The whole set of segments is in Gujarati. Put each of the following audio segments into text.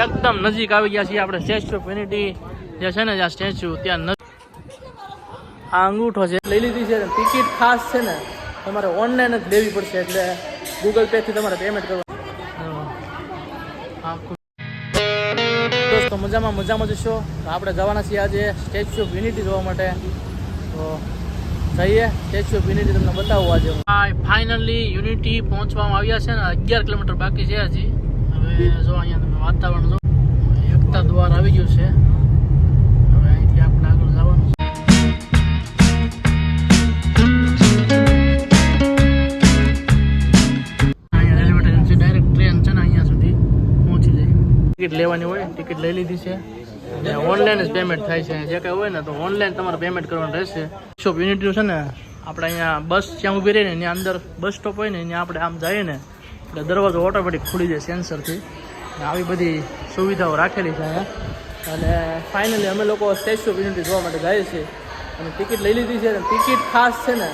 એકદમ નજીક આવી ગયા છીએ આપણે સ્ટેચ્યુ ઓફ યુનિટી જે છે ને જ્યાં સ્ટેચ્યુ ત્યાં આ અંગૂઠો છે લઈ લીધી છે. ટિકિટ ખાસ છે ને તમારે ઓનલાઈન જ લેવી પડશે, એટલે ગૂગલ પે થી તમારે પેમેન્ટ કરવાનું. દોસ્તો મજામાં જશો. આપણે જવાના છીએ આજે સ્ટેચ્યુ ઓફ યુનિટી જોવા માટે. તો જઈએ સ્ટેચ્યુ ઓફ યુનિટી તમને બતાવું આજે. ફાઇનલી યુનિટી પહોંચવામાં આવ્યા છે ને 11 કિલોમીટર બાકી છે હજી. હવે જો અહીંયા તમે વાતાવરણ જો એકતા દ્વાર આવી ગયું છે. હવે અહીંથી આપણે આગળ જવાનું છે. અહીંયા રેલવે સ્ટેશન છે, ડાયરેક્ટ ટ્રેન છે ને અહીંયા સુધી પહોંચી જાય. ટિકિટ લેવાની હોય, ટિકિટ લઈ લીધી છે અને ઓનલાઈન જ પેમેન્ટ થાય છે. જે કંઈ હોય ને તો ઓનલાઈન તમારે પેમેન્ટ કરવાનું રહેશે. સ્ટેચ્યુ ઓફ યુનિટી છે ને આપણે અહીંયા બસ જ્યાં ઊભી રહીને ત્યાં અંદર બસ સ્ટોપ હોય ને ત્યાં આપણે આમ જઈએ ને એટલે દરવાજો ઓટોમેટિક ખુલી જાય સેન્સરથી. આવી બધી સુવિધાઓ રાખેલી છે અહીંયા. અને ફાઇનલી અમે લોકો સ્ટેચ્યુ ઓફ યુનિટી જોવા માટે જઈએ છીએ અને ટિકિટ લઈ લીધી છે. અને ટિકિટ ખાસ છે ને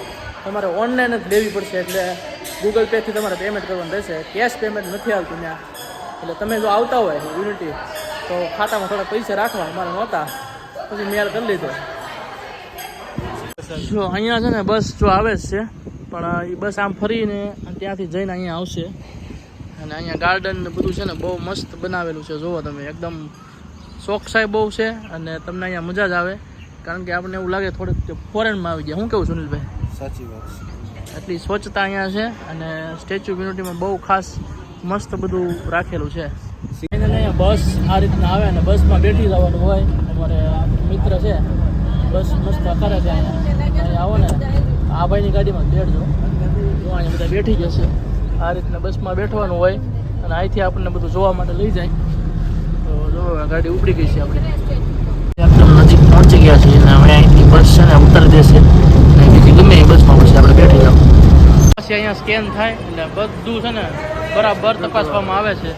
તમારે ઓનલાઈન જ લેવી પડશે, એટલે ગૂગલ પેથી તમારે પેમેન્ટ કરવાનું રહેશે. કેશ પેમેન્ટ નથી આવતું ત્યાં. એટલે તમે જો આવતા હોય યુનિટી તો ખાતામાં થોડા પૈસા રાખવા. અમારે નહોતા, પછી મેળ કરી લીધો. જો અહીંયા છે ને બસ જો આવે જ છે, પણ એ બસ આમ ફરીને ત્યાંથી જઈને અહીંયા આવશે. અને અહીંયા ગાર્ડન ને બધું છે ને બહુ મસ્ત બનાવેલું છે. જુઓ તમે, એકદમ ચોકસાઈ બહુ છે અને તમને અહીંયા મજા જ આવે. કારણ કે આપણને એવું લાગે થોડીક ફોરેનમાં આવી ગયા. શું કેવું સુનિલભાઈ? સાચી વાત છે. એટલી સ્વચ્છતા અહીંયા છે અને સ્ટેચ્યુ ઓફ યુનિટીમાં બહુ ખાસ મસ્ત બધું રાખેલું છે. અહીંયા બસ આ રીતના આવે ને બસમાં બેઠી જવાનું હોય. અમારે મિત્ર છે બસ મસ્ત કરે છે. અહીંયા આવો ને આ ભાઈની ગાડીમાં બેઠજો. અહીંયા બધા બેઠી જશે. આ રીતના બસમાં બેઠવાનું હોય અને અહીંથી આપણને બધું જોવા માટે લઈ જાય. તો જો ગાડી ઉપડી ગઈ છે આપણે. એકદમ નજીક પહોંચી ગયા છીએ અને હવે અહીંથી બસ છે ને ઉતારી દેશે અને બીજી ગમે એ બસમાં પછી આપણે બેઠી જાવ. પછી અહીંયા સ્કેન થાય એટલે બધું છે ને બરાબર તપાસવામાં આવે છે.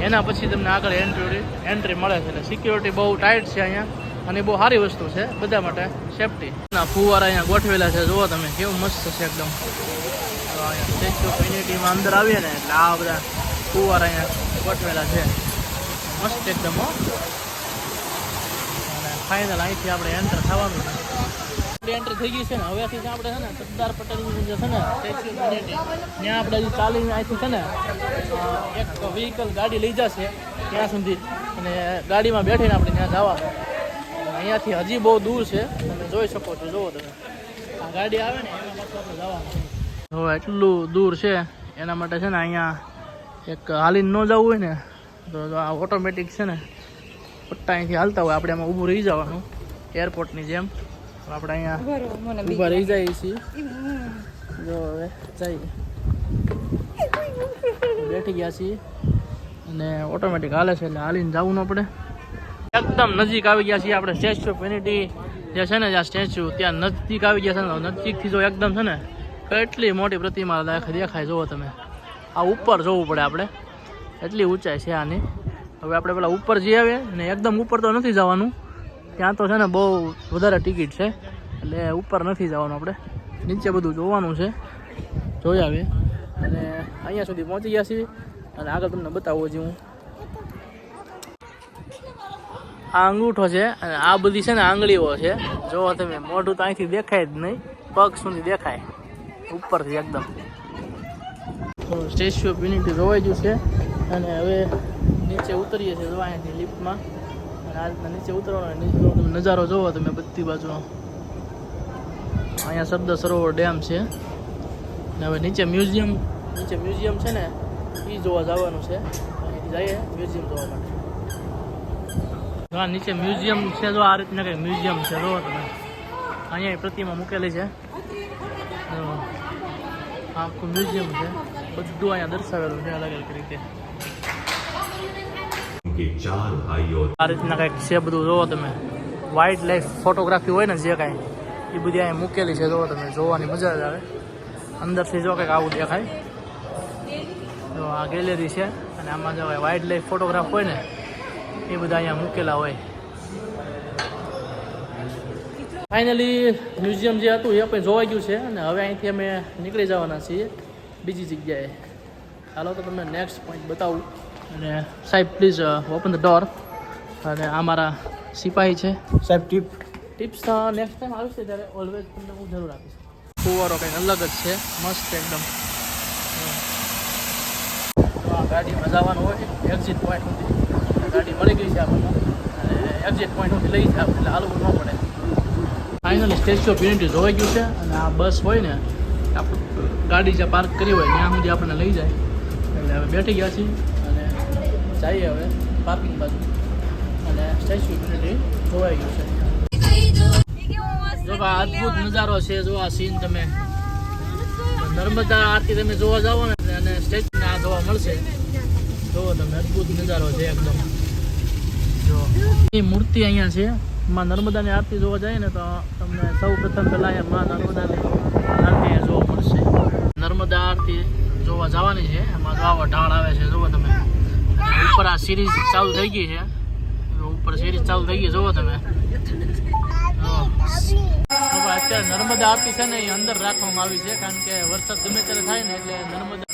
એના પછી તમને આગળ એન્ટ્રી મળે છે. એટલે સિક્યોરિટી બહુ ટાઈટ છે અહીંયા અને બહુ સારી વસ્તુ છે બધા માટે સેફટી. ફુવારા અહીંયા ગોઠવેલા છે. જુઓ તમે કેવું મસ્ત છે એકદમ. સ્ટેચ્યુ ઓફ યુનિટીમાં અંદર આવીએ ને એટલે આ બધા ફુવારા અહીંયા ગોઠવેલા છે મસ્ત એકદમ. અને ફાઇનલ અહીંથી આપણે એન્ટર થવાનું છે. એન્ટ્રી થઈ ગઈ છે ને હવેથી આપણે છે ને સરદાર પટેલનું જે છે ને સ્ટેચ્યુ ઓફ યુનિટી ત્યાં આપણે હજી ચાલીને અહીંથી છે ને એક વ્હીકલ ગાડી લઈ જશે ત્યાં સુધી અને ગાડીમાં બેઠીને આપણે ત્યાં જવાનું. અહીંયાથી હજી બહુ દૂર છે, તમે જોઈ શકો છો. જુઓ તમે આ ગાડી આવે ને એમાં પાછું આપણે જવાનું. હવે એટલું દૂર છે એના માટે છે ને અહીંયા એક હાલીને ન જવું હોય ને તો આ ઓટોમેટિક છે ને પટ્ટા અહીંથી હાલતા હોય. આપણે એમાં ઊભું રહી જવાનું એરપોર્ટની જેમ. આપણે અહીંયા ઊભા રહી જઈએ છીએ. જો હવે જઈએ બેઠી ગયા છીએ અને ઓટોમેટિક હાલે છે એટલે હાલીને જવું ન પડે. એકદમ નજીક આવી ગયા છીએ આપણે સ્ટેચ્યુ ઓફ યુનિટી જે છે ને જ્યાં સ્ટેચ્યુ ત્યાં નજીક આવી ગયા છે ને. નજીકથી જો એકદમ છે ને કેટલી મોટી પ્રતિમા દેખાય. જુઓ તમે આ ઉપર જોવું પડે આપણે, એટલી ઊંચાઈ છે આની. હવે આપણે પેલા ઉપર જઈ આવીએ ને એકદમ ઉપર તો નથી જવાનું, ત્યાં તો છે ને બહુ વધારે ટિકિટ છે એટલે ઉપર નથી જવાનું. આપણે નીચે બધું જોવાનું છે, જોઈ આવીએ. અને અહીંયા સુધી પહોંચી ગયા છીએ અને આગળ તમને બતાવું હજી હું. આ અંગૂઠો છે અને આ બધી છે ને આંગળીઓ છે. જોવો તમે, મોઢું તો અહીંથી દેખાય જ નહીં, પગ સુધી દેખાય ઉપરથી એકદમ. તો સ્ટેચ્યુ ઓફ યુનિટી જોવાઈ ગયું છે અને હવે નીચે ઉતરીએ છીએ. જો અહીંયાથી લિફ્ટમાં અને આ રીતના નીચે ઉતરવાનો. નીચે તમે નજારો જોવો તમે બધી બાજુનો. અહીંયા સરદાર સરોવર ડેમ છે અને હવે નીચે મ્યુઝિયમ છે ને એ જોવા જવાનું છે. અહીંથી જઈએ મ્યુઝિયમ જોવા માટે. હા નીચે મ્યુઝિયમ છે. જો આ રીતના કંઈક મ્યુઝિયમ છે. જોવો તમે અહીંયા પ્રતિમા મૂકેલી છે. આખું મ્યુઝિયમ છે, બધું અહીંયા દર્શાવેલું છે અલગ અલગ રીતે. આ રીતના કંઈક છે બધું. જોવો તમે વાઇલ્ડ લાઈફ ફોટોગ્રાફી હોય ને જે કાંઈ એ બધી અહીંયા મૂકેલી છે. જોવો તમે, જોવાની મજા જ આવે. અંદરથી જો કંઈક આવું દેખાય. જો આ ગેલેરી છે અને આમાં જો વાઇલ્ડ લાઈફ ફોટોગ્રાફ હોય ને એ બધા અહીંયા મૂકેલા હોય. ફાઇનલી મ્યુઝિયમ જે હતું એ આપણે જોવાઈ ગયું છે અને હવે અહીંથી અમે નીકળી જવાના છીએ બીજી જગ્યાએ. ચાલો તો તમને નેક્સ્ટ પોઈન્ટ બતાવું. અને સાહેબ પ્લીઝ ઓપન ધ ડોર. અને આ મારા સિપાહી છે. સાહેબ ટિપ્સ નેક્સ્ટ ટાઈમ આવશે ત્યારે ઓલવેઝ તમને હું જરૂર આપીશ. ફુવારો કંઈક અલગ જ છે, મસ્ત એકદમ. તો આ ગાડીમાં જવાનું હોય એક્ઝિટ પોઈન્ટ સુધી, ગાડી મળી ગઈ છે આપણને અને એક્ઝિટ પોઈન્ટ સુધી લઈ જાય એટલે હાલવું ન પડે. ફાઇનલી સ્ટેચ્યુ ઓફ યુનિટી જોવાઈ ગયું છે અને આ બસ હોય ને આપણે ગાડી જ્યાં પાર્ક કરી હોય ત્યાં સુધી આપણને લઈ જાય. એટલે હવે બેઠી ગયા છીએ અને જઈએ હવે પાર્કિંગ બાજુ. અને સ્ટેચ્યુ ઓફ યુનિટી જોવાઈ ગયું છે. જો આ અદ્ભુત નજારો છે. જો આ સીન તમે નર્મદા આરતી તમે જોવા જાઓ ને અને સ્ટેચ્યુને આ જોવા મળશે. જોવો તમે, અદ્ભુત નજારો છે એકદમ. જો એ મૂર્તિ અહીંયા છે. માં નર્મદાની આરતી જોવા જાય ને તો તમને સૌ પ્રથમ પહેલાં અહીંયા માં નર્મદાની આરતી જોવા મળશે. નર્મદા આરતી જોવા જવાની છે. એમાં જો આવો ઢાળ આવે છે, જુઓ તમે. અને ઉપર આ સિરીઝ ચાલુ થઈ ગઈ છે. ઉપર સિરીઝ ચાલુ થઈ ગઈ, જુઓ તમે. અત્યારે નર્મદા આરતી છે ને એ અંદર રાખવામાં આવી છે, કારણ કે વરસાદ ગમે ત્યારે થાય ને એટલે નર્મદા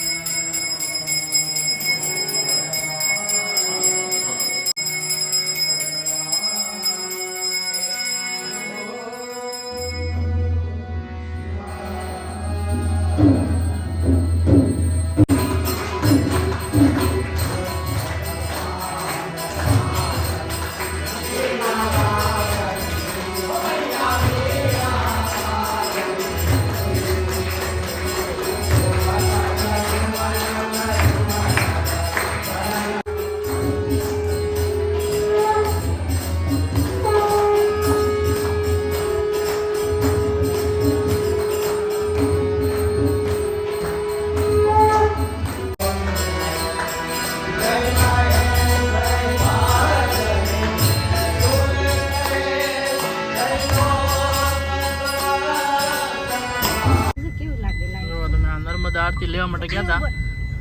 આરતી લેવા માટે ગયા હતા.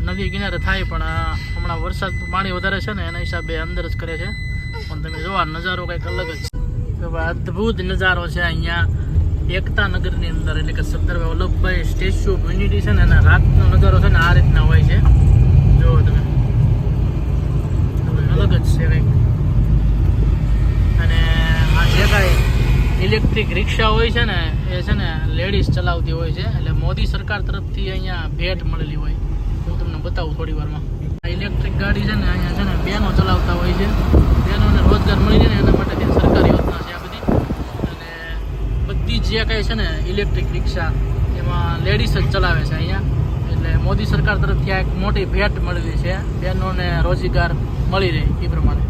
નદી કિનારે થાય પણ હમણાં વરસાદ પાણી વધારે છે ને એના હિસાબે અંદર જ કરે છે. પણ તમે જોવા નજારો કંઈક અલગ જ છે. અદ્ભુત નજારો છે અહીંયા એકતા નગરની અંદર. એટલે કે Sardar Vallabhbhai statue of unity છે ને એના રાતનો નજારો છે ને આ રીતના હોય છે. જો તમે અલગ જ છે કંઈક. અને આ જે કાંઈ ઇલેક્ટ્રિક રિક્ષા હોય છે ને એ છે ને લેડીઝ ચલાવતી હોય છે. એટલે મોદી સરકાર તરફથી અહીંયા ભેટ મળેલી હોય. હું તમને બતાવું થોડી વારમાં. આ ઇલેક્ટ્રિક ગાડી છે ને અહીંયા છે ને બહેનો ચલાવતા હોય છે. બહેનોને રોજગાર મળી જાય ને એના માટેની સરકારી યોજના છે આ બધી. અને બધી જે કાંઈ છે ને ઇલેક્ટ્રિક રિક્ષા એમાં લેડીઝ જ ચલાવે છે અહીંયા. એટલે મોદી સરકાર તરફથી આ એક મોટી ભેટ મળેલી છે. બહેનોને રોજગાર મળી રહે એ પ્રમાણે.